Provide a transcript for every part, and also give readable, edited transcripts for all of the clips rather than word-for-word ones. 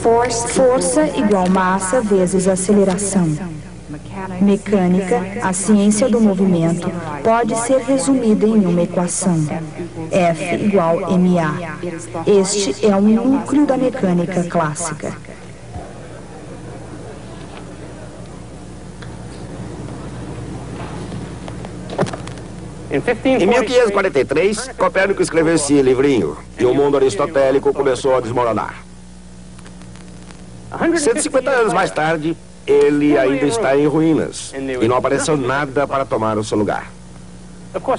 Força igual massa vezes aceleração. Mecânica, a ciência do movimento, pode ser resumida em uma equação. F igual ma. Este é um núcleo da mecânica clássica. Em 1543, Copérnico escreveu esse livrinho e o mundo aristotélico começou a desmoronar. 150 anos mais tarde, ele ainda está em ruínas e não apareceu nada para tomar o seu lugar.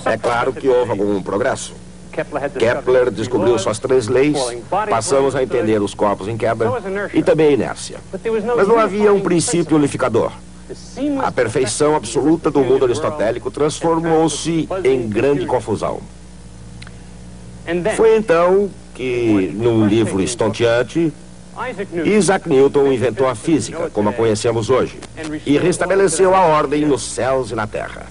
É claro que houve algum progresso. Kepler descobriu suas 3 leis, passamos a entender os corpos em queda e também a inércia. Mas não havia um princípio unificador. A perfeição absoluta do mundo aristotélico transformou-se em grande confusão. Foi então que, num livro estonteante, Isaac Newton inventou a física, como a conhecemos hoje, e restabeleceu a ordem nos céus e na terra.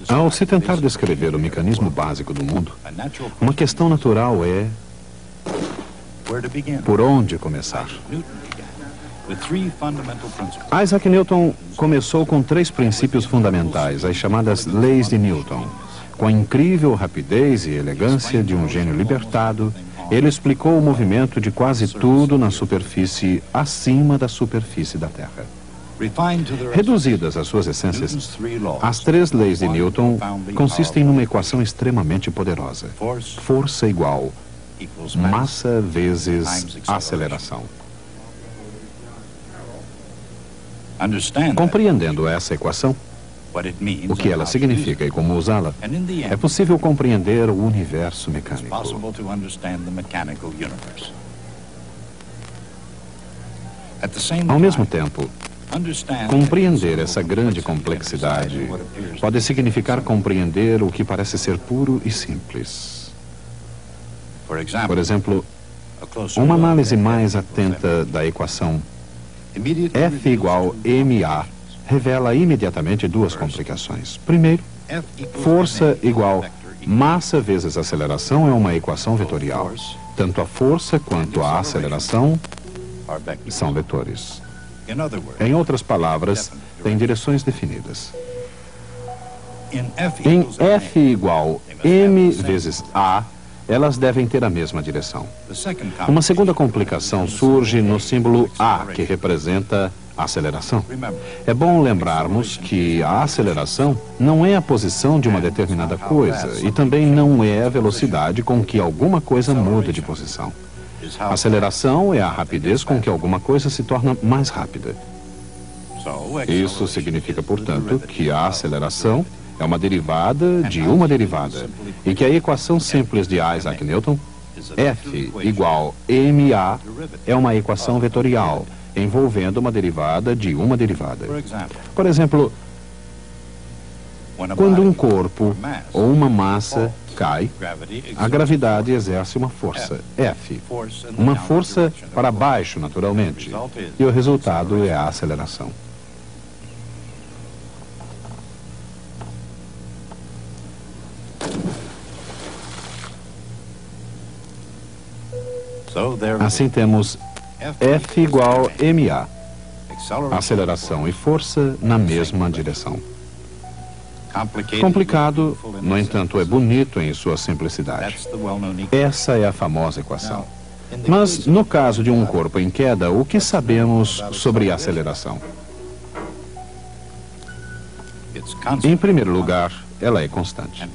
Ao se tentar descrever o mecanismo básico do mundo, uma questão natural é: por onde começar? Isaac Newton começou com 3 princípios fundamentais, as chamadas leis de Newton. Com a incrível rapidez e elegância de um gênio libertado, ele explicou o movimento de quase tudo na superfície acima da superfície da Terra. Reduzidas às suas essências, as 3 leis de Newton consistem numa equação extremamente poderosa. Força igual massa vezes aceleração. Compreendendo essa equação, o que ela significa e como usá-la, é possível compreender o universo mecânico. Ao mesmo tempo, compreender essa grande complexidade pode significar compreender o que parece ser puro e simples. Por exemplo, uma análise mais atenta da equação F igual ma revela imediatamente 2 complicações. Primeiro, força igual massa vezes aceleração é uma equação vetorial. Tanto a força quanto a aceleração são vetores. Em outras palavras, têm direções definidas. Em F igual m vezes a, elas devem ter a mesma direção. Uma segunda complicação surge no símbolo A, que representa a aceleração. É bom lembrarmos que a aceleração não é a posição de uma determinada coisa e também não é a velocidade com que alguma coisa muda de posição. A aceleração é a rapidez com que alguma coisa se torna mais rápida. Isso significa, portanto, que a aceleração é uma derivada de uma derivada e que a equação simples de Isaac Newton, F igual ma, é uma equação vetorial, envolvendo uma derivada de uma derivada. Por exemplo, quando um corpo ou uma massa cai, a gravidade exerce uma força, F. Uma força para baixo, naturalmente. E o resultado é a aceleração. Assim temos F igual ma, aceleração e força na mesma direção. Complicado, no entanto, é bonito em sua simplicidade. Essa é a famosa equação. Mas, no caso de um corpo em queda, o que sabemos sobre a aceleração? Em primeiro lugar, ela é constante.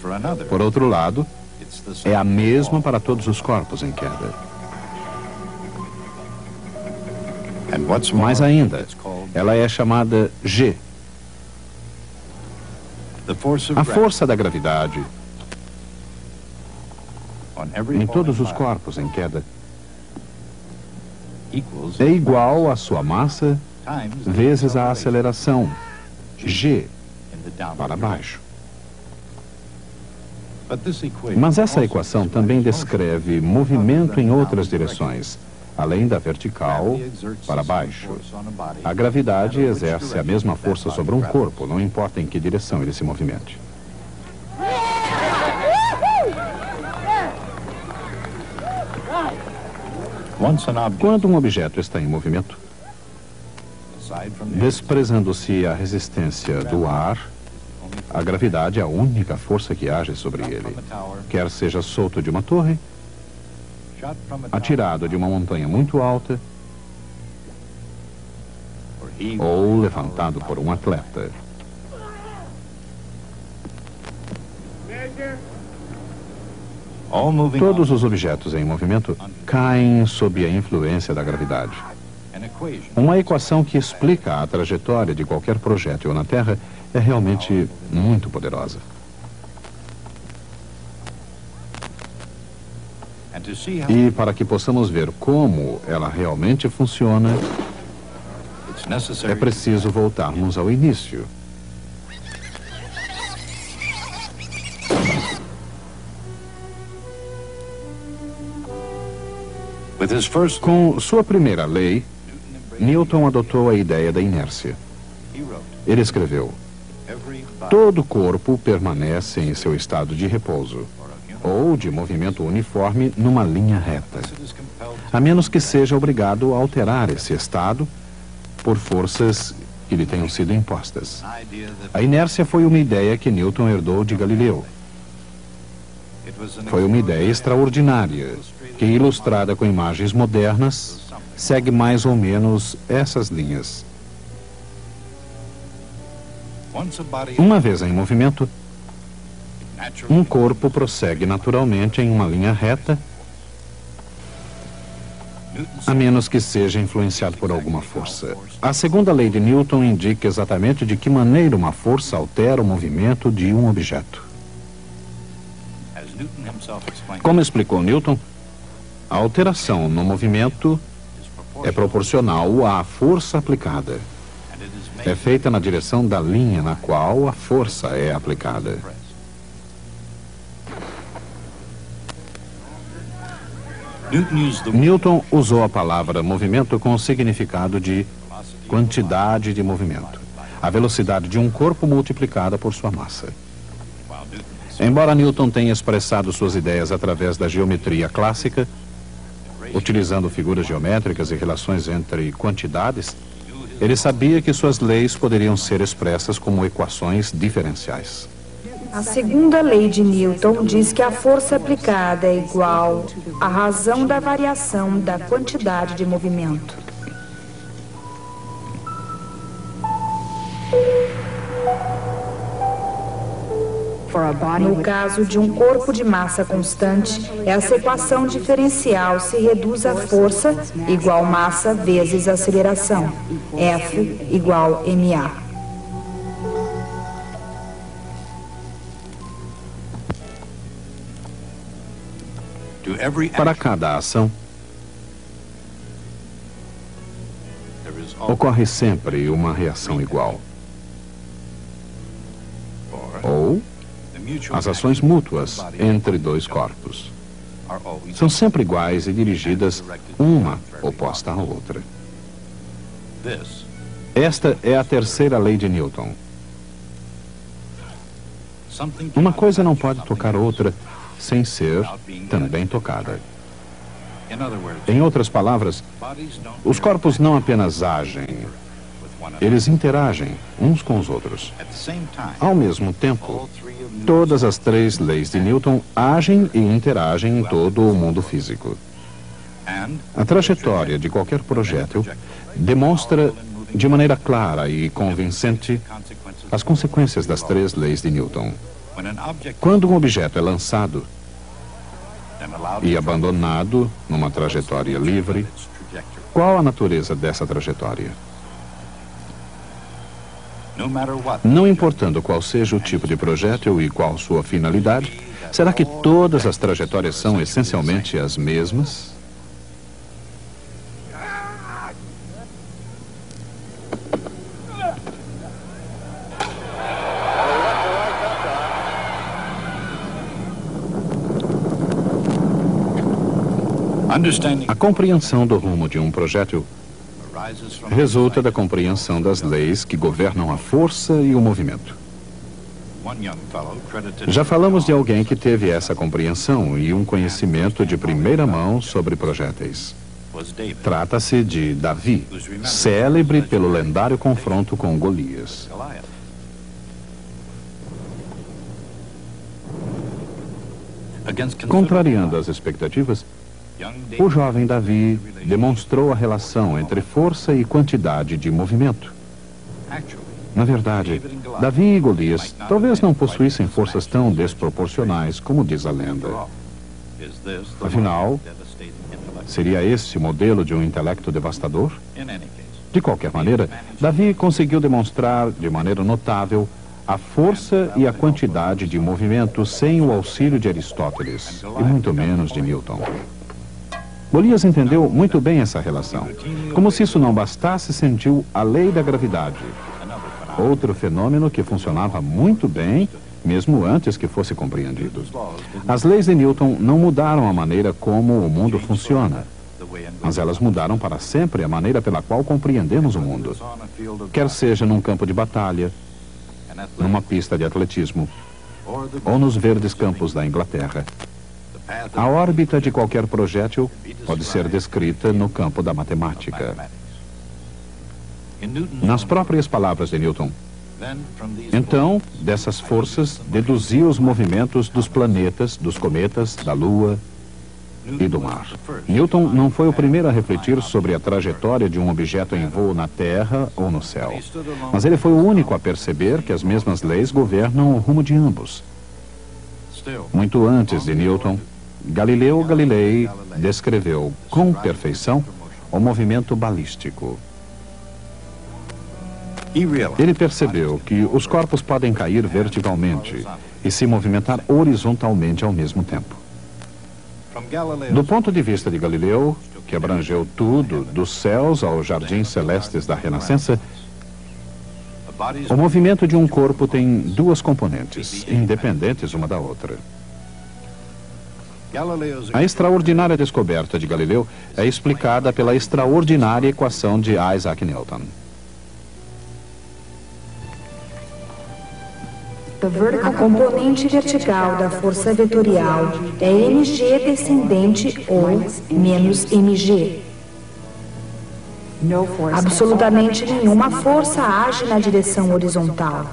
Por outro lado, é a mesma para todos os corpos em queda. Mais ainda, ela é chamada G. A força da gravidade em todos os corpos em queda é igual à sua massa vezes a aceleração, G, para baixo. Mas essa equação também descreve movimento em outras direções, além da vertical para baixo. A gravidade exerce a mesma força sobre um corpo, não importa em que direção ele se movimente. Quando um objeto está em movimento, desprezando-se a resistência do ar, a gravidade é a única força que age sobre ele. Quer seja solto de uma torre, atirado de uma montanha muito alta, ou levantado por um atleta. Todos os objetos em movimento caem sob a influência da gravidade. Uma equação que explica a trajetória de qualquer projétil na Terra é realmente muito poderosa. E para que possamos ver como ela realmente funciona, é preciso voltarmos ao início. Com sua primeira lei, Newton adotou a ideia da inércia. Ele escreveu: todo corpo permanece em seu estado de repouso, ou de movimento uniforme numa linha reta, a menos que seja obrigado a alterar esse estado por forças que lhe tenham sido impostas. A inércia foi uma ideia que Newton herdou de Galileu. Foi uma ideia extraordinária, que, ilustrada com imagens modernas, segue mais ou menos essas linhas. Uma vez em movimento, um corpo prossegue naturalmente em uma linha reta, a menos que seja influenciado por alguma força. A segunda lei de Newton indica exatamente de que maneira uma força altera o movimento de um objeto. Como explicou Newton, a alteração no movimento é proporcional à força aplicada. É feita na direção da linha na qual a força é aplicada. Newton usou a palavra movimento com o significado de quantidade de movimento, a velocidade de um corpo multiplicada por sua massa. Embora Newton tenha expressado suas ideias através da geometria clássica, utilizando figuras geométricas e relações entre quantidades, ele sabia que suas leis poderiam ser expressas como equações diferenciais. A segunda lei de Newton diz que a força aplicada é igual à razão da variação da quantidade de movimento. No caso de um corpo de massa constante, essa equação diferencial se reduz à força igual massa vezes aceleração, F igual ma. Para cada ação, ocorre sempre uma reação igual. Ou as ações mútuas entre dois corpos são sempre iguais e dirigidas uma oposta à outra. Esta é a terceira lei de Newton. Uma coisa não pode tocar outra sem ser também tocada. Em outras palavras, os corpos não apenas agem, eles interagem uns com os outros. Ao mesmo tempo, todas as três leis de Newton agem e interagem em todo o mundo físico. A trajetória de qualquer projétil demonstra de maneira clara e convincente as consequências das três leis de Newton. Quando um objeto é lançado e abandonado numa trajetória livre, qual a natureza dessa trajetória? Não importando qual seja o tipo de projétil e qual sua finalidade, será que todas as trajetórias são essencialmente as mesmas? A compreensão do rumo de um projétil resulta da compreensão das leis que governam a força e o movimento. Já falamos de alguém que teve essa compreensão e um conhecimento de primeira mão sobre projéteis. Trata-se de Davi, célebre pelo lendário confronto com Golias. Contrariando as expectativas, o jovem Davi demonstrou a relação entre força e quantidade de movimento. Na verdade, Davi e Golias talvez não possuíssem forças tão desproporcionais como diz a lenda. Afinal, seria esse o modelo de um intelecto devastador? De qualquer maneira, Davi conseguiu demonstrar de maneira notável a força e a quantidade de movimento sem o auxílio de Aristóteles, e muito menos de Newton. Golias entendeu muito bem essa relação. Como se isso não bastasse, sentiu a lei da gravidade. Outro fenômeno que funcionava muito bem, mesmo antes que fosse compreendido. As leis de Newton não mudaram a maneira como o mundo funciona, mas elas mudaram para sempre a maneira pela qual compreendemos o mundo. Quer seja num campo de batalha, numa pista de atletismo, ou nos verdes campos da Inglaterra. A órbita de qualquer projétil pode ser descrita no campo da matemática. Nas próprias palavras de Newton. Então, dessas forças, deduzia os movimentos dos planetas, dos cometas, da Lua e do mar. Newton não foi o primeiro a refletir sobre a trajetória de um objeto em voo na Terra ou no céu. Mas ele foi o único a perceber que as mesmas leis governam o rumo de ambos. Muito antes de Newton, Galileu Galilei descreveu com perfeição o movimento balístico. Ele percebeu que os corpos podem cair verticalmente e se movimentar horizontalmente ao mesmo tempo. Do ponto de vista de Galileu, que abrangeu tudo, dos céus aos jardins celestes da Renascença, o movimento de um corpo tem duas componentes, independentes uma da outra. A extraordinária descoberta de Galileu é explicada pela extraordinária equação de Isaac Newton. A componente vertical da força vetorial é mg descendente ou menos mg. Absolutamente nenhuma força age na direção horizontal.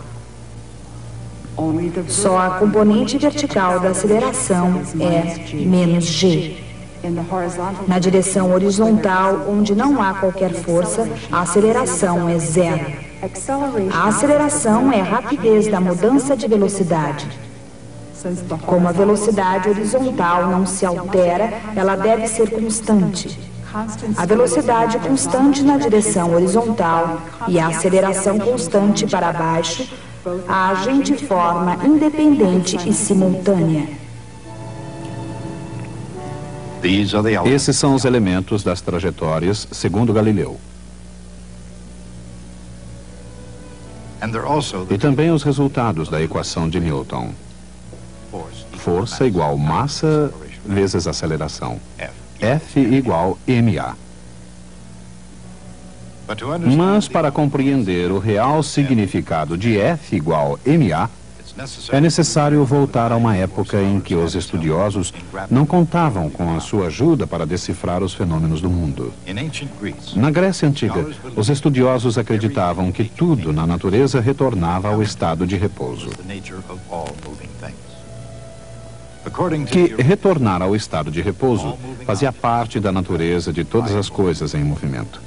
Só a componente vertical da aceleração é menos g. Na direção horizontal, onde não há qualquer força, a aceleração é zero. A aceleração é a rapidez da mudança de velocidade. Como a velocidade horizontal não se altera, ela deve ser constante. A velocidade constante na direção horizontal e a aceleração constante para baixo agem de forma independente e simultânea. Esses são os elementos das trajetórias, segundo Galileu. E também os resultados da equação de Newton. Força igual massa vezes aceleração. F igual ma. Mas para compreender o real significado de F igual ma, é necessário voltar a uma época em que os estudiosos não contavam com a sua ajuda para decifrar os fenômenos do mundo. Na Grécia Antiga, os estudiosos acreditavam que tudo na natureza retornava ao estado de repouso. Que retornar ao estado de repouso fazia parte da natureza de todas as coisas em movimento.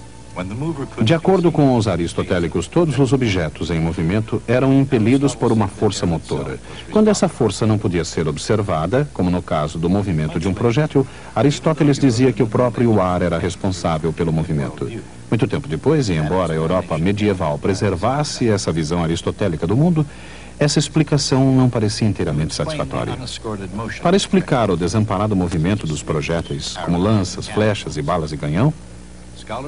De acordo com os aristotélicos, todos os objetos em movimento eram impelidos por uma força motora. Quando essa força não podia ser observada, como no caso do movimento de um projétil, Aristóteles dizia que o próprio ar era responsável pelo movimento. Muito tempo depois, e embora a Europa medieval preservasse essa visão aristotélica do mundo, essa explicação não parecia inteiramente satisfatória. Para explicar o desamparado movimento dos projéteis, como lanças, flechas e balas de canhão,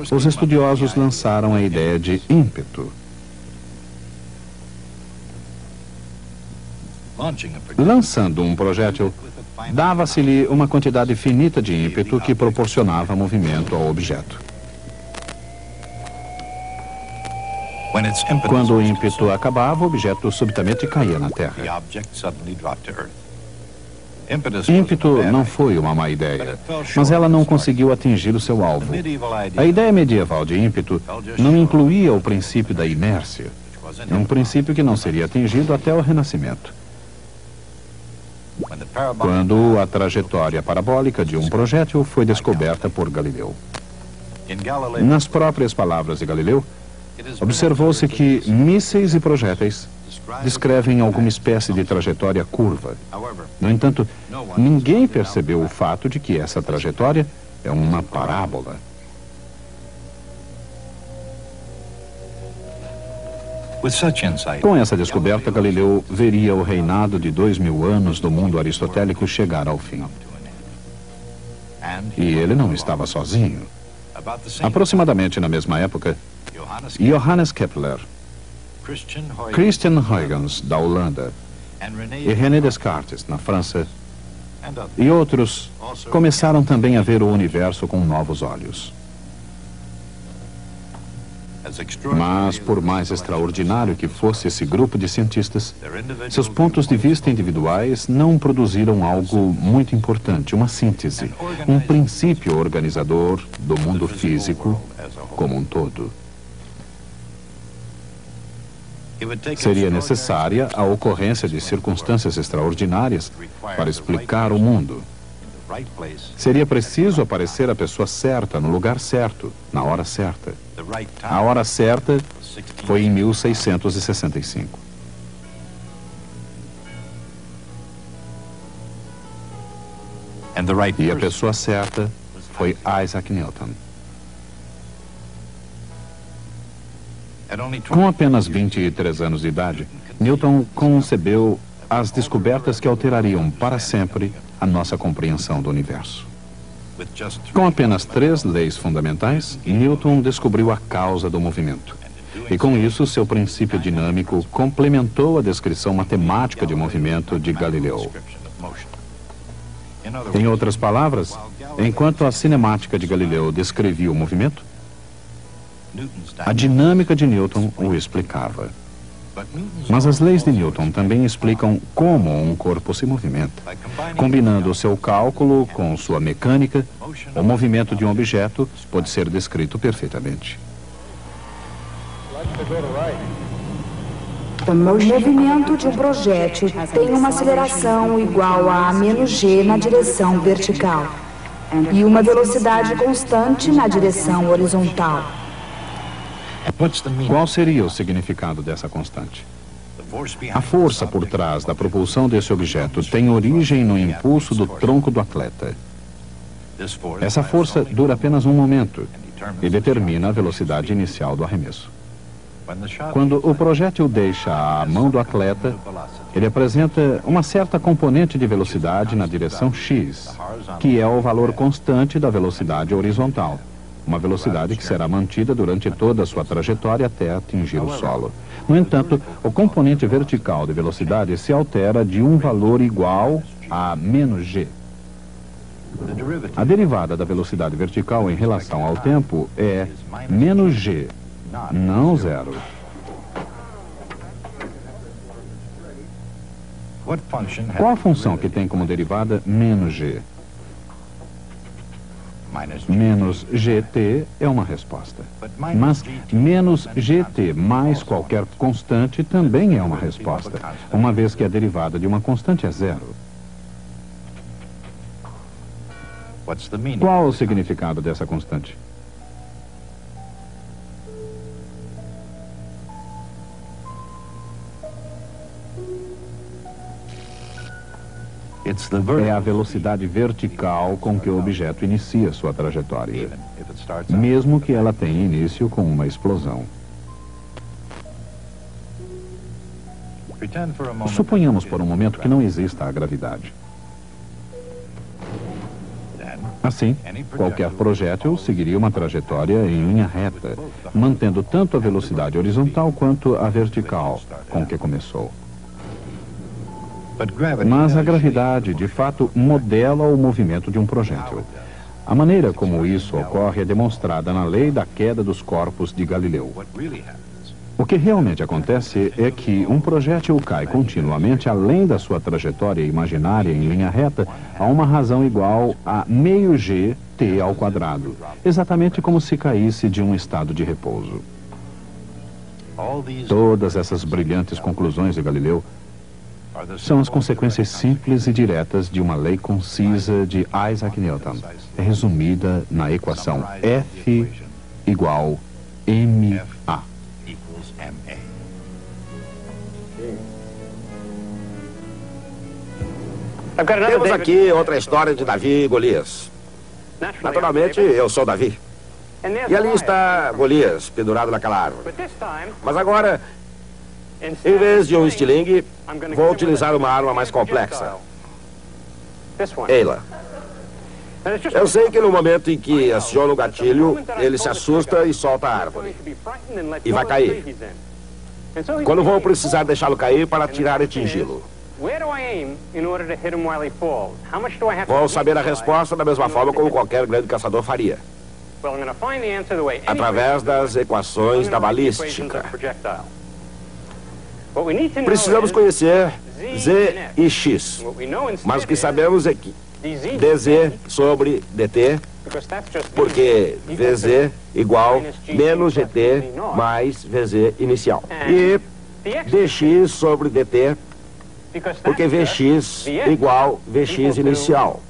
os estudiosos lançaram a ideia de ímpeto. Lançando um projétil, dava-se-lhe uma quantidade finita de ímpeto que proporcionava movimento ao objeto. Quando o ímpeto acabava, o objeto subitamente caía na terra. Ímpeto não foi uma má ideia, mas ela não conseguiu atingir o seu alvo. A ideia medieval de ímpeto não incluía o princípio da inércia, um princípio que não seria atingido até o Renascimento. Quando a trajetória parabólica de um projétil foi descoberta por Galileu. Nas próprias palavras de Galileu, observou-se que mísseis e projéteis descrevem alguma espécie de trajetória curva. No entanto, ninguém percebeu o fato de que essa trajetória é uma parábola. Com essa descoberta, Galileu veria o reinado de 2000 anos do mundo aristotélico chegar ao fim. E ele não estava sozinho. Aproximadamente na mesma época, Johannes Kepler, Christian Huygens, da Holanda, e René Descartes, na França, e outros começaram também a ver o universo com novos olhos. Mas, por mais extraordinário que fosse esse grupo de cientistas, seus pontos de vista individuais não produziram algo muito importante, uma síntese, um princípio organizador do mundo físico como um todo. Seria necessária a ocorrência de circunstâncias extraordinárias para explicar o mundo. Seria preciso aparecer a pessoa certa, no lugar certo, na hora certa. A hora certa foi em 1665. E a pessoa certa foi Isaac Newton. Com apenas 23 anos de idade, Newton concebeu as descobertas que alterariam para sempre a nossa compreensão do universo. Com apenas 3 leis fundamentais, Newton descobriu a causa do movimento. E com isso, seu princípio dinâmico complementou a descrição matemática de movimento de Galileu. Em outras palavras, enquanto a cinemática de Galileu descrevia o movimento, a dinâmica de Newton o explicava. Mas as leis de Newton também explicam como um corpo se movimenta. Combinando o seu cálculo com sua mecânica, o movimento de um objeto pode ser descrito perfeitamente. O movimento de um projétil tem uma aceleração igual a menos g na direção vertical e uma velocidade constante na direção horizontal. Qual seria o significado dessa constante? A força por trás da propulsão desse objeto tem origem no impulso do tronco do atleta. Essa força dura apenas um momento e determina a velocidade inicial do arremesso. Quando o projétil deixa a mão do atleta, ele apresenta uma certa componente de velocidade na direção x, que é o valor constante da velocidade horizontal. Uma velocidade que será mantida durante toda a sua trajetória até atingir o solo. No entanto, o componente vertical de velocidade se altera de um valor igual a menos g. A derivada da velocidade vertical em relação ao tempo é menos g, não zero. Qual a função que tem como derivada menos g? Menos gt é uma resposta. Mas menos gt mais qualquer constante também é uma resposta, uma vez que a derivada de uma constante é zero. Qual o significado dessa constante? É a velocidade vertical com que o objeto inicia sua trajetória, mesmo que ela tenha início com uma explosão. Suponhamos por um momento que não exista a gravidade. Assim, qualquer projétil seguiria uma trajetória em linha reta, mantendo tanto a velocidade horizontal quanto a vertical com que começou. Mas a gravidade, de fato, modela o movimento de um projétil. A maneira como isso ocorre é demonstrada na lei da queda dos corpos de Galileu. O que realmente acontece é que um projétil cai continuamente além da sua trajetória imaginária em linha reta a uma razão igual a meio g t ao quadrado, exatamente como se caísse de um estado de repouso. Todas essas brilhantes conclusões de Galileu são as consequências simples e diretas de uma lei concisa de Isaac Newton, resumida na equação F igual ma. Temos aqui outra história de Davi e Golias. Naturalmente, eu sou Davi. E ali está Golias, pendurado naquela árvore. Mas agora, em vez de um estilingue, vou utilizar uma arma mais complexa. Eila. Eu sei que no momento em que aciona o gatilho, ele se assusta e solta a árvore. E vai cair. Quando vou precisar deixá-lo cair para atirar e atingi-lo? Vou saber a resposta da mesma forma como qualquer grande caçador faria. Através das equações da balística. Precisamos conhecer Z e X. Mas o que sabemos é que dz sobre dt, porque vz igual menos gt mais vz inicial. E dx sobre dt, porque vx igual vx inicial.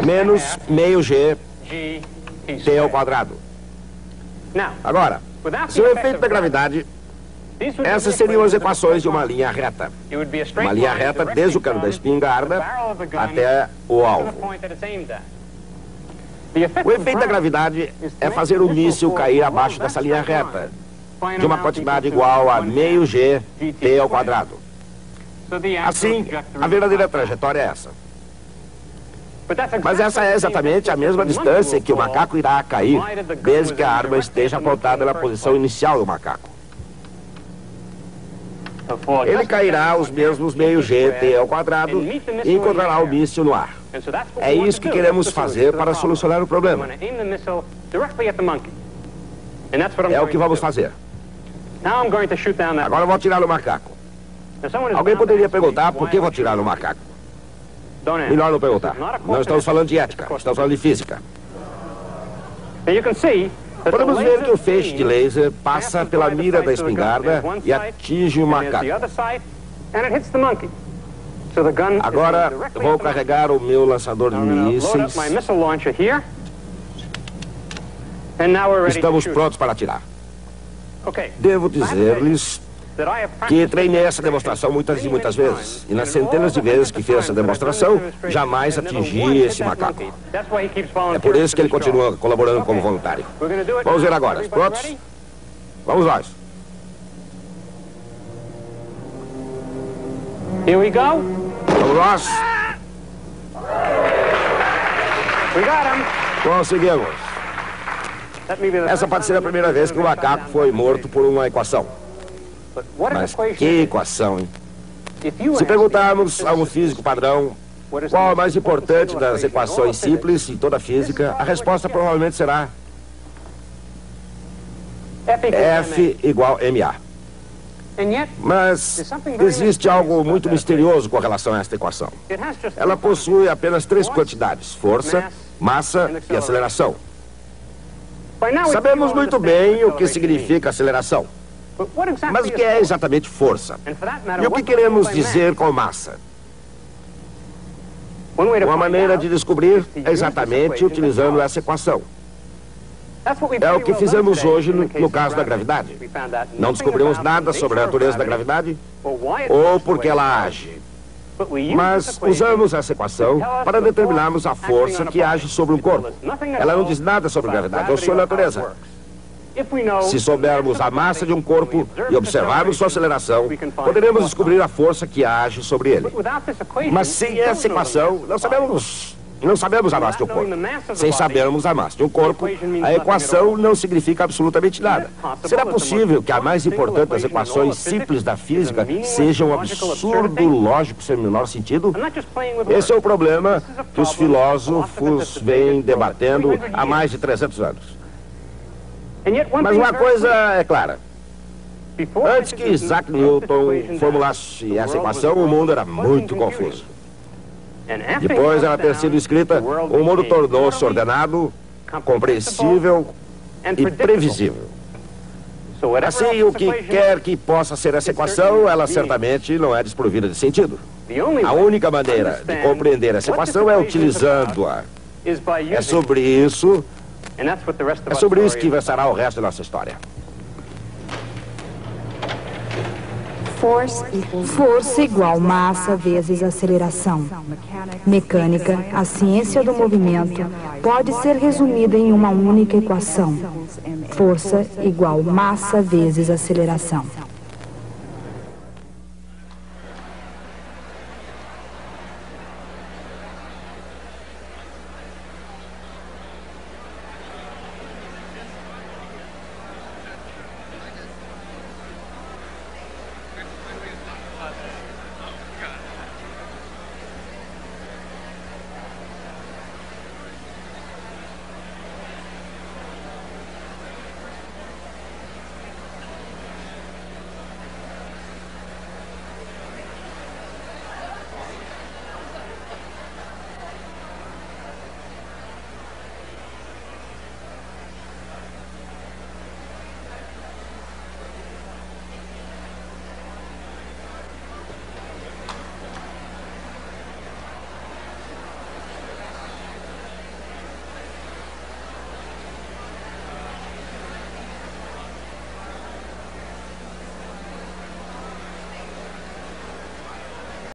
Menos meio g t ao quadrado. Agora, se o efeito da gravidade, essas seriam as equações de uma linha reta. Uma linha reta desde o cano da espingarda até o alvo. O efeito da gravidade é fazer o míssil cair abaixo dessa linha reta, de uma quantidade igual a meio g t ao quadrado. Assim, a verdadeira trajetória é essa. Mas essa é exatamente a mesma distância que o macaco irá cair, desde que a arma esteja apontada na posição inicial do macaco. Ele cairá os mesmos meio g t ao quadrado e encontrará o míssil no ar. É isso que queremos fazer para solucionar o problema. É o que vamos fazer. Agora vou atirar no macaco. Alguém poderia perguntar por que vou atirar no macaco. Melhor não perguntar. Não estamos falando de ética, estamos falando de física. Podemos ver que o feixe de laser passa pela mira da espingarda e atinge o macaco. Agora vou carregar o meu lançador de mísseis. Estamos prontos para atirar. Devo dizer-lhes que treinei essa demonstração muitas e muitas vezes. E nas centenas de vezes que fiz essa demonstração, jamais atingi esse macaco. É por isso que ele continua colaborando como voluntário. Vamos ver agora. Prontos? Vamos nós. Here we go. Vamos nós. We got him. Conseguimos. Essa pode ser a primeira vez que o macaco foi morto por uma equação. Mas que equação, hein? Se perguntarmos a um físico padrão qual é a mais importante das equações simples em toda a física, a resposta provavelmente será F igual ma. Mas existe algo muito misterioso com relação a esta equação. Ela possui apenas três quantidades: força, massa e aceleração. Sabemos muito bem o que significa aceleração. Mas o que é exatamente força? E o que queremos dizer com massa? Uma maneira de descobrir é exatamente utilizando essa equação. É o que fizemos hoje no caso da gravidade. Não descobrimos nada sobre a natureza da gravidade ou por que ela age. Mas usamos essa equação para determinarmos a força que age sobre um corpo. Ela não diz nada sobre gravidade ou sobre a natureza. Se soubermos a massa de um corpo e observarmos sua aceleração, poderemos descobrir a força que age sobre ele. Mas sem essa equação, não sabemos a massa de um corpo. Sem sabermos a massa de um corpo, a equação não significa absolutamente nada. Será possível que a mais importante das equações simples da física seja um absurdo lógico sem o menor sentido? Esse é o problema que os filósofos vêm debatendo há mais de 300 anos. Mas uma coisa é clara. Antes que Isaac Newton formulasse essa equação, o mundo era muito confuso. Depois dela ter sido escrita, o mundo tornou-se ordenado, compreensível e previsível. Assim, o que quer que possa ser essa equação, ela certamente não é desprovida de sentido. A única maneira de compreender essa equação é utilizando-a. É sobre isso que versará o resto da nossa história. Força igual massa vezes aceleração. Mecânica, a ciência do movimento, pode ser resumida em uma única equação. Força igual massa vezes aceleração.